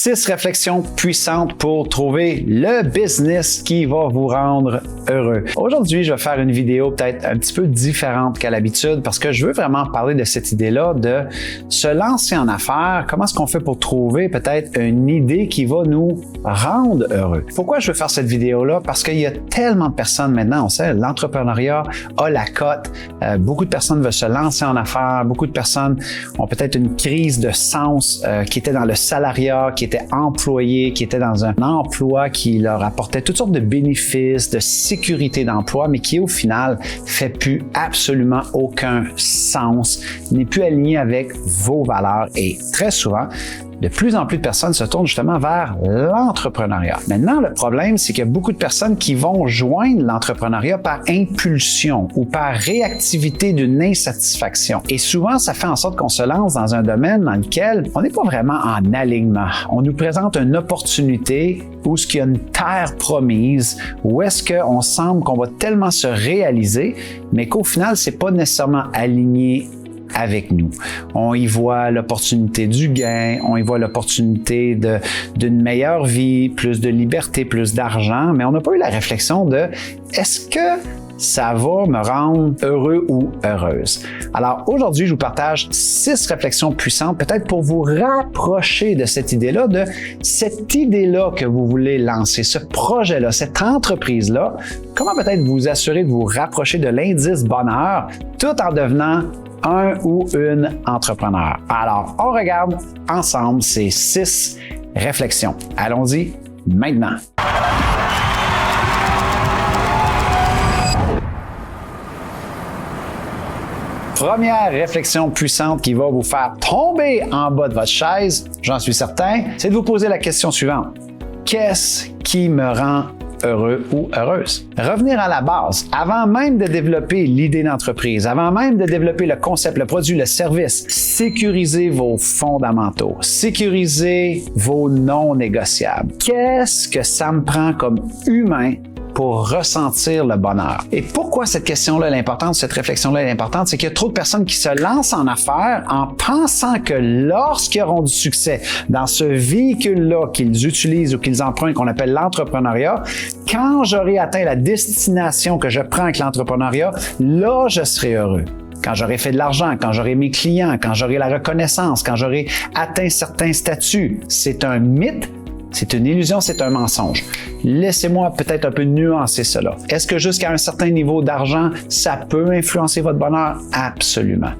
6 réflexions puissantes pour trouver le business qui va vous rendre heureux. Aujourd'hui, je vais faire une vidéo peut-être un petit peu différente qu'à l'habitude parce que je veux vraiment parler de cette idée-là de se lancer en affaires. Comment est-ce qu'on fait pour trouver peut-être une idée qui va nous rendre heureux? Pourquoi je veux faire cette vidéo-là? Parce qu'il y a tellement de personnes maintenant, on sait, l'entrepreneuriat a la cote. Beaucoup de personnes veulent se lancer en affaires. Beaucoup de personnes ont peut-être une crise de sens qui était dans le salariat, qui étaient employés, qui étaient dans un emploi qui leur apportait toutes sortes de bénéfices, de sécurité d'emploi, mais qui au final fait plus absolument aucun sens, n'est plus aligné avec vos valeurs et très souvent, de plus en plus de personnes se tournent justement vers l'entrepreneuriat. Maintenant, le problème, c'est qu'il y a beaucoup de personnes qui vont joindre l'entrepreneuriat par impulsion ou par réactivité d'une insatisfaction. Et souvent, ça fait en sorte qu'on se lance dans un domaine dans lequel on n'est pas vraiment en alignement. On nous présente une opportunité où il y a une terre promise, où est-ce qu'on semble qu'on va tellement se réaliser, mais qu'au final, c'est pas nécessairement aligné avec nous. On y voit l'opportunité du gain, on y voit l'opportunité d'une meilleure vie, plus de liberté, plus d'argent, mais on n'a pas eu la réflexion de est-ce que ça va me rendre heureux ou heureuse? Alors aujourd'hui, je vous partage 6 réflexions puissantes, peut-être pour vous rapprocher de cette idée-là, que vous voulez lancer, ce projet-là, cette entreprise-là. Comment peut-être vous assurer de vous rapprocher de l'indice bonheur tout en devenant un ou une entrepreneur. Alors, on regarde ensemble ces 6 réflexions. Allons-y maintenant. Première réflexion puissante qui va vous faire tomber en bas de votre chaise, j'en suis certain, c'est de vous poser la question suivante. Qu'est-ce qui me rend heureux ou heureuse? Revenir à la base, avant même de développer l'idée d'entreprise, avant même de développer le concept, le produit, le service, sécurisez vos fondamentaux, sécurisez vos non négociables. Qu'est-ce que ça me prend comme humain pour ressentir le bonheur? Et pourquoi cette question-là est importante, cette réflexion-là est importante, c'est qu'il y a trop de personnes qui se lancent en affaires en pensant que lorsqu'ils auront du succès dans ce véhicule-là qu'ils utilisent ou qu'ils empruntent, qu'on appelle l'entrepreneuriat, quand j'aurai atteint la destination que je prends avec l'entrepreneuriat, là, je serai heureux. Quand j'aurai fait de l'argent, quand j'aurai mes clients, quand j'aurai la reconnaissance, quand j'aurai atteint certains statuts. C'est un mythe. C'est une illusion, c'est un mensonge. Laissez-moi peut-être un peu nuancer cela. Est-ce que jusqu'à un certain niveau d'argent, ça peut influencer votre bonheur? Absolument.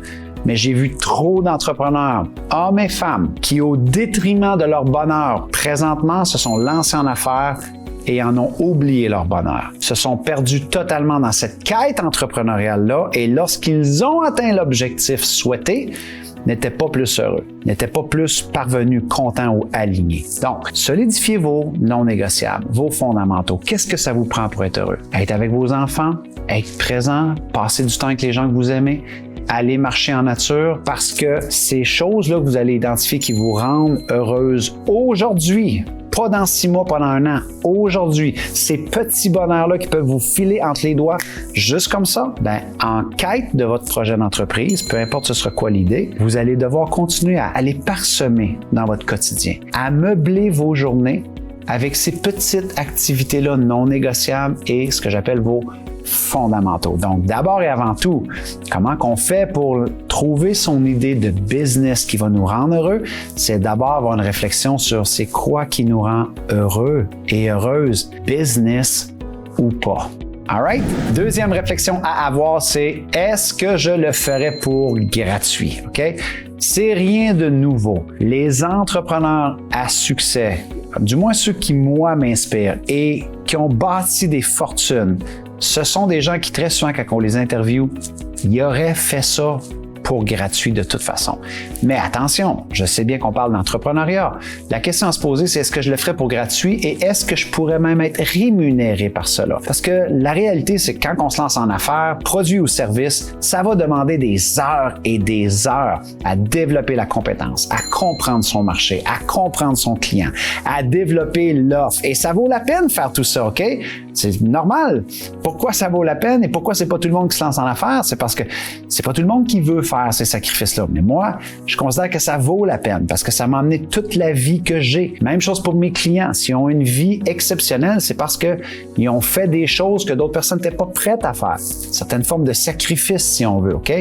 Mais j'ai vu trop d'entrepreneurs, hommes et femmes, qui au détriment de leur bonheur, présentement, se sont lancés en affaires et en ont oublié leur bonheur. Se sont perdus totalement dans cette quête entrepreneuriale-là et lorsqu'ils ont atteint l'objectif souhaité, n'étaient pas plus heureux, n'étaient pas plus parvenus, contents ou alignés. Donc, solidifiez vos non négociables, vos fondamentaux. Qu'est-ce que ça vous prend pour être heureux? Être avec vos enfants, être présent, passer du temps avec les gens que vous aimez, aller marcher en nature, parce que ces choses-là que vous allez identifier qui vous rendent heureuse aujourd'hui, pas dans 6 mois, pas dans 1 an, aujourd'hui, ces petits bonheurs-là qui peuvent vous filer entre les doigts juste comme ça, en quête de votre projet d'entreprise, peu importe ce sera quoi l'idée, vous allez devoir continuer à aller parsemer dans votre quotidien, à meubler vos journées avec ces petites activités-là non négociables et ce que j'appelle vos fondamentaux. Donc, d'abord et avant tout, comment qu'on fait pour trouver son idée de business qui va nous rendre heureux? C'est d'abord avoir une réflexion sur c'est quoi qui nous rend heureux et heureuse, business ou pas. Alright? Deuxième réflexion à avoir, c'est est-ce que je le ferais pour gratuit? OK? C'est rien de nouveau. Les entrepreneurs à succès, du moins ceux qui, moi, m'inspirent et qui ont bâti des fortunes, ce sont des gens qui, très souvent, quand on les interviewe, ils auraient fait ça pour gratuit de toute façon. Mais attention, je sais bien qu'on parle d'entrepreneuriat. La question à se poser, c'est est-ce que je le ferais pour gratuit et est-ce que je pourrais même être rémunéré par cela? Parce que la réalité, c'est que quand on se lance en affaires, produit ou service, ça va demander des heures et des heures à développer la compétence, à comprendre son marché, à comprendre son client, à développer l'offre. Et ça vaut la peine de faire tout ça, OK? C'est normal. Pourquoi ça vaut la peine et pourquoi c'est pas tout le monde qui se lance en affaires? C'est parce que c'est pas tout le monde qui veut faire faire ces sacrifices-là. Mais moi, je considère que ça vaut la peine parce que ça m'a amené toute la vie que j'ai. Même chose pour mes clients. S'ils ont une vie exceptionnelle, c'est parce qu'ils ont fait des choses que d'autres personnes n'étaient pas prêtes à faire. Certaines formes de sacrifices, si on veut, OK?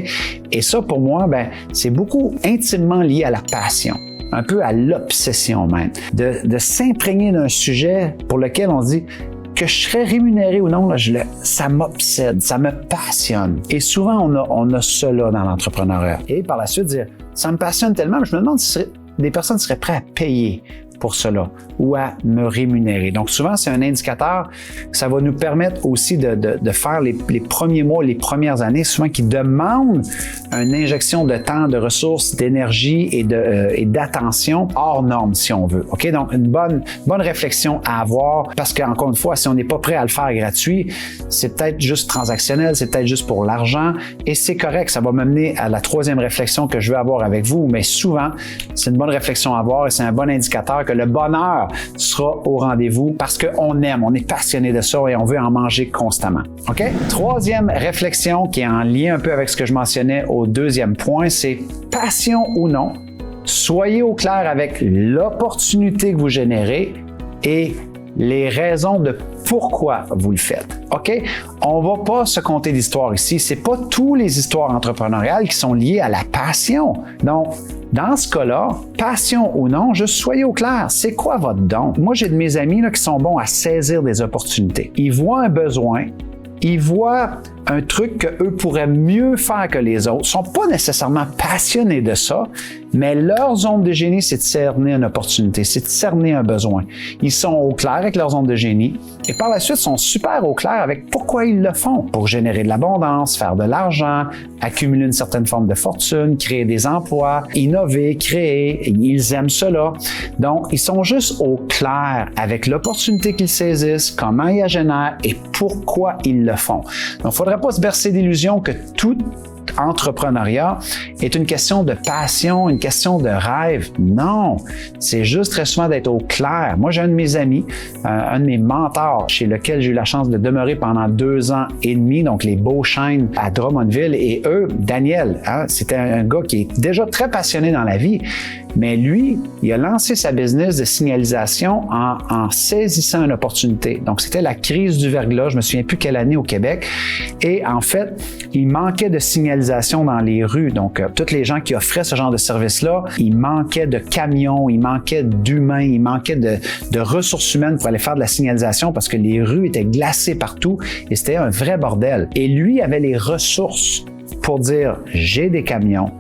Et ça, pour moi, c'est beaucoup intimement lié à la passion, un peu à l'obsession même, de s'imprégner d'un sujet pour lequel on dit que je serais rémunéré ou non, là, ça m'obsède, ça me passionne. Et souvent, on a cela dans l'entrepreneuriat. Et par la suite, dire, ça me passionne tellement, je me demande si des personnes seraient prêtes à payer pour cela ou à me rémunérer. Donc souvent, c'est un indicateur, ça va nous permettre aussi de faire les premiers mois, les premières années, souvent qui demandent une injection de temps, de ressources, d'énergie et d'attention hors norme, si on veut. OK? Donc, une bonne réflexion à avoir parce qu'encore une fois, si on n'est pas prêt à le faire gratuit, c'est peut-être juste transactionnel, c'est peut-être juste pour l'argent et c'est correct. Ça va m'amener à la troisième réflexion que je veux avoir avec vous, mais souvent, c'est une bonne réflexion à avoir et c'est un bon indicateur que le bonheur sera au rendez-vous parce qu'on aime, on est passionné de ça et on veut en manger constamment. OK? Troisième réflexion qui est en lien un peu avec ce que je mentionnais au deuxième point, c'est passion ou non, soyez au clair avec l'opportunité que vous générez et les raisons de pourquoi vous le faites. OK? On va pas se conter d'histoires ici. C'est pas toutes les histoires entrepreneuriales qui sont liées à la passion. Donc, dans ce cas-là, passion ou non, juste soyez au clair. C'est quoi votre don? Moi, j'ai de mes amis là, qui sont bons à saisir des opportunités. Ils voient un besoin, ils voient un truc qu'eux pourraient mieux faire que les autres, sont pas nécessairement passionnés de ça, mais leur zone de génie, c'est de cerner une opportunité, c'est de cerner un besoin. Ils sont au clair avec leur zone de génie et par la suite, sont super au clair avec pourquoi ils le font. Pour générer de l'abondance, faire de l'argent, accumuler une certaine forme de fortune, créer des emplois, innover, créer. Ils aiment cela. Donc, ils sont juste au clair avec l'opportunité qu'ils saisissent, comment ils la génèrent et pourquoi ils le font. Donc, il ne faudrait pas se bercer d'illusion que tout entrepreneuriat est une question de passion, une question de rêve. Non, c'est juste très souvent d'être au clair. Moi, j'ai un de mes amis, un de mes mentors, chez lequel j'ai eu la chance de demeurer pendant 2 ans et demi, donc les Beauchesnes à Drummondville, et eux, Daniel, c'était un gars qui est déjà très passionné dans la vie, mais lui, il a lancé sa business de signalisation en saisissant une opportunité. Donc, c'était la crise du verglas, je me souviens plus quelle année au Québec, et en fait, il manquait de signalisation dans les rues. Donc, toutes les gens qui offraient ce genre de service-là, il manquait de camions, il manquait d'humains, il manquait de ressources humaines pour aller faire de la signalisation parce que les rues étaient glacées partout et c'était un vrai bordel. Et lui avait les ressources pour dire « j'ai des camions »,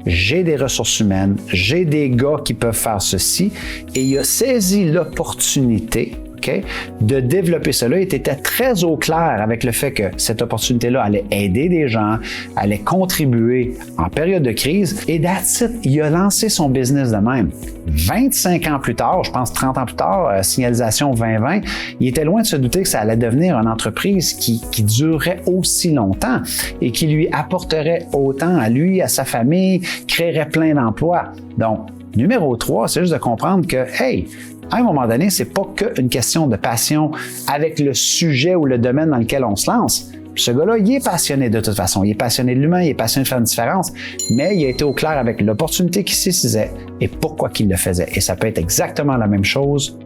j'ai des ressources humaines, j'ai des gars qui peuvent faire ceci et il a saisi l'opportunité de développer cela. Il était très au clair avec le fait que cette opportunité-là allait aider des gens, allait contribuer en période de crise et that's it. Il a lancé son business de même. 25 ans plus tard, je pense 30 ans plus tard, Signalisation 2020, il était loin de se douter que ça allait devenir une entreprise qui durerait aussi longtemps et qui lui apporterait autant à lui, à sa famille, créerait plein d'emplois. Donc, numéro 3, c'est juste de comprendre que, hey, à un moment donné, c'est pas qu'une question de passion avec le sujet ou le domaine dans lequel on se lance. Ce gars-là, il est passionné de toute façon. Il est passionné de l'humain, il est passionné de faire une différence, mais il a été au clair avec l'opportunité qu'il saisissait et pourquoi qu'il le faisait. Et ça peut être exactement la même chose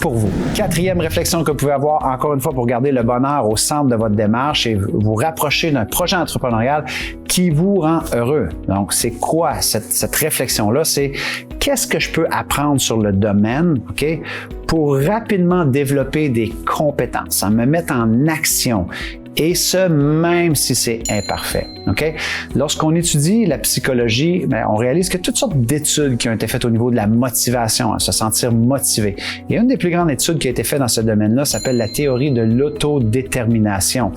pour vous. Quatrième réflexion que vous pouvez avoir, encore une fois, pour garder le bonheur au centre de votre démarche et vous rapprocher d'un projet entrepreneurial qui vous rend heureux. Donc, c'est quoi cette réflexion-là? C'est qu'est-ce que je peux apprendre sur le domaine, OK, pour rapidement développer des compétences, me mettre en action. Et ce, même si c'est imparfait. OK? Lorsqu'on étudie la psychologie, on réalise qu'il y a toutes sortes d'études qui ont été faites au niveau de la motivation, se sentir motivé. Et une des plus grandes études qui a été faite dans ce domaine-là s'appelle la théorie de l'autodétermination.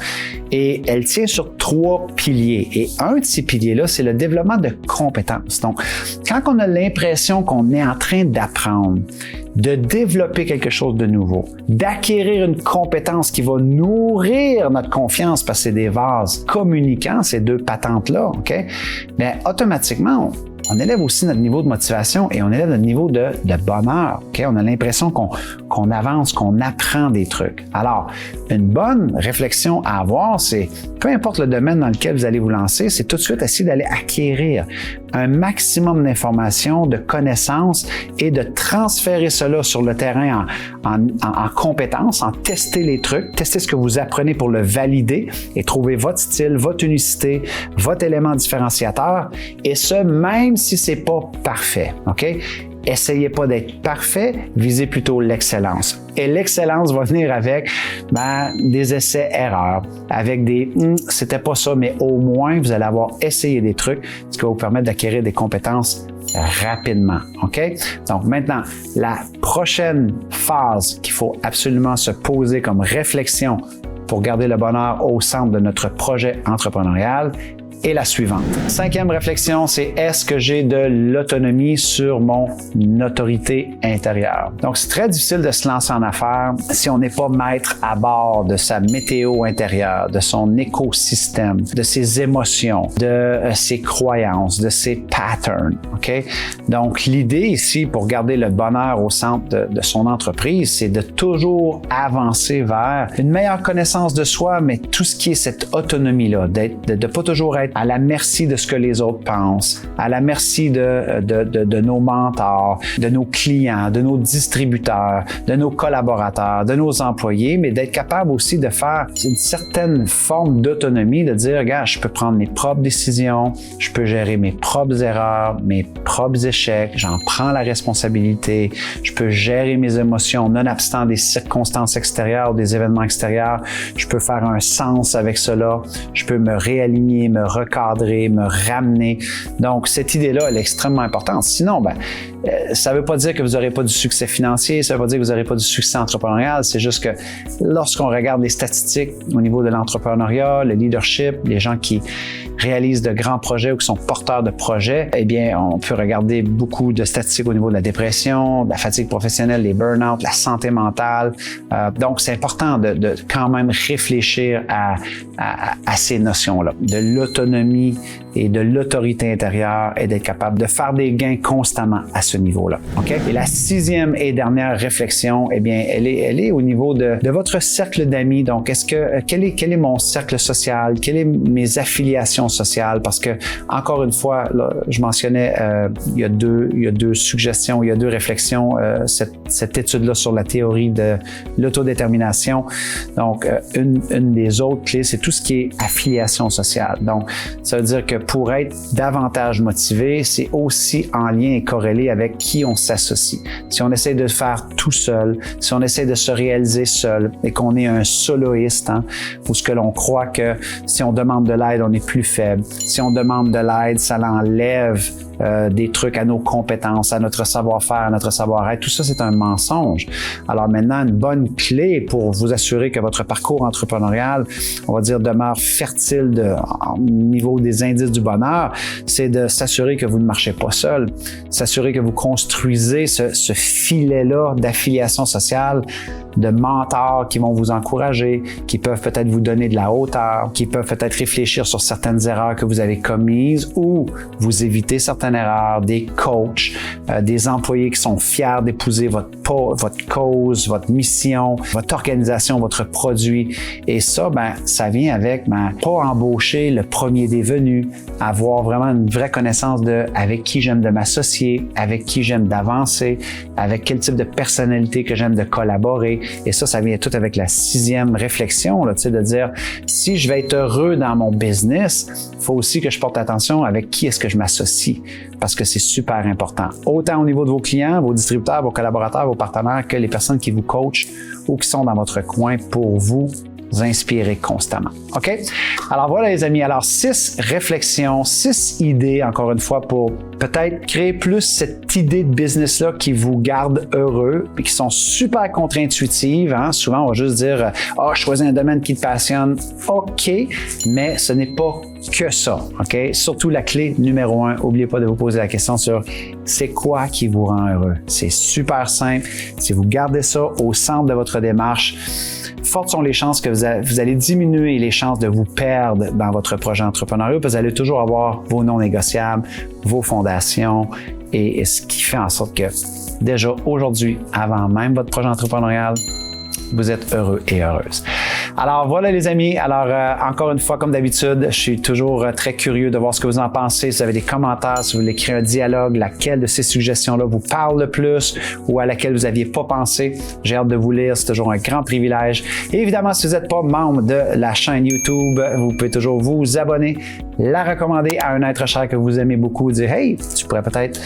Et elle tient sur 3 piliers. Et un de ces piliers-là, c'est le développement de compétences. Donc, quand on a l'impression qu'on est en train d'apprendre, de développer quelque chose de nouveau, d'acquérir une compétence qui va nourrir notre confiance parce que c'est des vases communicants, ces 2 patentes-là, OK? Mais automatiquement, on élève aussi notre niveau de motivation et on élève notre niveau de bonheur. Okay? On a l'impression qu'on avance, qu'on apprend des trucs. Alors, une bonne réflexion à avoir, c'est peu importe le domaine dans lequel vous allez vous lancer, c'est tout de suite essayer d'aller acquérir un maximum d'informations, de connaissances et de transférer cela sur le terrain en compétences, en tester les trucs, tester ce que vous apprenez pour le valider et trouver votre style, votre unicité, votre élément différenciateur, et ce, même si c'est pas parfait, OK? Essayez pas d'être parfait, visez plutôt l'excellence. Et l'excellence va venir avec des essais-erreurs, avec des « c'était pas ça », mais au moins, vous allez avoir essayé des trucs, ce qui va vous permettre d'acquérir des compétences rapidement. OK? Donc maintenant, la prochaine phase qu'il faut absolument se poser comme réflexion pour garder le bonheur au centre de notre projet entrepreneurial est la suivante. 5e réflexion, c'est est-ce que j'ai de l'autonomie sur mon autorité intérieure? Donc, c'est très difficile de se lancer en affaires si on n'est pas maître à bord de sa météo intérieure, de son écosystème, de ses émotions, de ses croyances, de ses patterns. OK? Donc, l'idée ici pour garder le bonheur au centre de son entreprise, c'est de toujours avancer vers une meilleure connaissance de soi, mais tout ce qui est cette autonomie-là, de pas toujours être à la merci de ce que les autres pensent, à la merci de nos mentors, de nos clients, de nos distributeurs, de nos collaborateurs, de nos employés, mais d'être capable aussi de faire une certaine forme d'autonomie, de dire, regarde, je peux prendre mes propres décisions, je peux gérer mes propres erreurs, mes propres échecs, j'en prends la responsabilité, je peux gérer mes émotions nonobstant des circonstances extérieures, des événements extérieurs, je peux faire un sens avec cela, je peux me réaligner, me recadrer, me ramener. Donc, cette idée-là, elle est extrêmement importante. Sinon, ça ne veut pas dire que vous n'aurez pas du succès financier, ça ne veut pas dire que vous n'aurez pas du succès entrepreneurial, c'est juste que lorsqu'on regarde les statistiques au niveau de l'entrepreneuriat, le leadership, les gens qui réalisent de grands projets ou qui sont porteurs de projets, eh bien, on peut regarder beaucoup de statistiques au niveau de la dépression, de la fatigue professionnelle, les burn-out, la santé mentale. Donc, c'est important de quand même réfléchir à ces notions-là, de l'autonomie et de l'autorité intérieure et d'être capable de faire des gains constamment à ce niveau-là. OK? Et la 6e et dernière réflexion, eh bien, elle est au niveau de votre cercle d'amis. Donc, quel est mon cercle social? Quelles sont mes affiliations sociales? Parce que, encore une fois, là, je mentionnais, il y a deux suggestions, il y a 2 réflexions, cette étude-là sur la théorie de l'autodétermination. Donc, une des autres clés, c'est tout ce qui est affiliation sociale. Donc, ça veut dire que pour être davantage motivé, c'est aussi en lien et corrélé avec qui on s'associe. Si on essaie de faire tout seul, si on essaie de se réaliser seul et qu'on est un soloiste, ou ce que l'on croit que si on demande de l'aide, on est plus faible. Si on demande de l'aide, ça l'enlève des trucs à nos compétences, à notre savoir-faire, à notre savoir-être. Tout ça, c'est un mensonge. Alors maintenant, une bonne clé pour vous assurer que votre parcours entrepreneurial, on va dire, demeure fertile au niveau des indices du bonheur, c'est de s'assurer que vous ne marchez pas seul, s'assurer que vous construisez ce filet-là d'affiliation sociale, de mentors qui vont vous encourager, qui peuvent peut-être vous donner de la hauteur, qui peuvent peut-être réfléchir sur certaines erreurs que vous avez commises ou vous éviter certaines erreurs, des coachs, des employés qui sont fiers d'épouser votre cause, votre mission, votre organisation, votre produit. Et ça, ça vient avec pas embaucher le premier des venus, avoir vraiment une vraie connaissance de avec qui j'aime de m'associer, avec qui j'aime d'avancer, avec quel type de personnalité que j'aime de collaborer. Et ça vient tout avec la 6e réflexion, là, de dire, si je vais être heureux dans mon business, il faut aussi que je porte attention avec qui est-ce que je m'associe, parce que c'est super important. Autant au niveau de vos clients, vos distributeurs, vos collaborateurs, vos partenaires, que les personnes qui vous coachent ou qui sont dans votre coin pour vous inspirer constamment. OK? Alors voilà les amis, alors 6 réflexions, 6 idées encore une fois pour peut-être créer plus cette idée de business-là qui vous garde heureux et qui sont super contre-intuitives. Souvent on va juste dire « Ah, je choisis un domaine qui te passionne. » OK, mais ce n'est pas que ça. OK? Surtout la clé numéro 1, n'oubliez pas de vous poser la question sur c'est quoi qui vous rend heureux. C'est super simple. Si vous gardez ça au centre de votre démarche, fortes sont les chances que vous allez diminuer les chances de vous perdre dans votre projet entrepreneurial parce que vous allez toujours avoir vos non négociables, vos fondations et ce qui fait en sorte que déjà aujourd'hui, avant même votre projet entrepreneurial, vous êtes heureux et heureuse. Alors voilà les amis, alors encore une fois comme d'habitude, je suis toujours très curieux de voir ce que vous en pensez, si vous avez des commentaires, si vous voulez créer un dialogue, laquelle de ces suggestions-là vous parle le plus ou à laquelle vous n'aviez pas pensé. J'ai hâte de vous lire, c'est toujours un grand privilège. Et évidemment, si vous n'êtes pas membre de la chaîne YouTube, vous pouvez toujours vous abonner, la recommander à un être cher que vous aimez beaucoup, dire « Hey, tu pourrais peut-être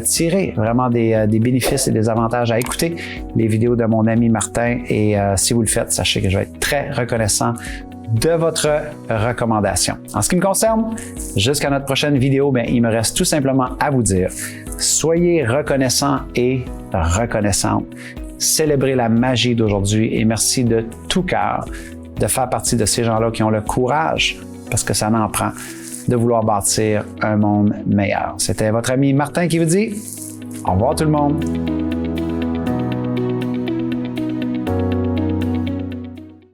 tirer vraiment des bénéfices et des avantages à écouter les vidéos de mon ami Martin. » Et si vous le faites, sachez que je vais être très reconnaissant de votre recommandation. En ce qui me concerne, jusqu'à notre prochaine vidéo, il me reste tout simplement à vous dire, soyez reconnaissants et reconnaissantes. Célébrez la magie d'aujourd'hui et merci de tout cœur de faire partie de ces gens-là qui ont le courage, parce que ça n'en prend, de vouloir bâtir un monde meilleur. C'était votre ami Martin qui vous dit au revoir tout le monde.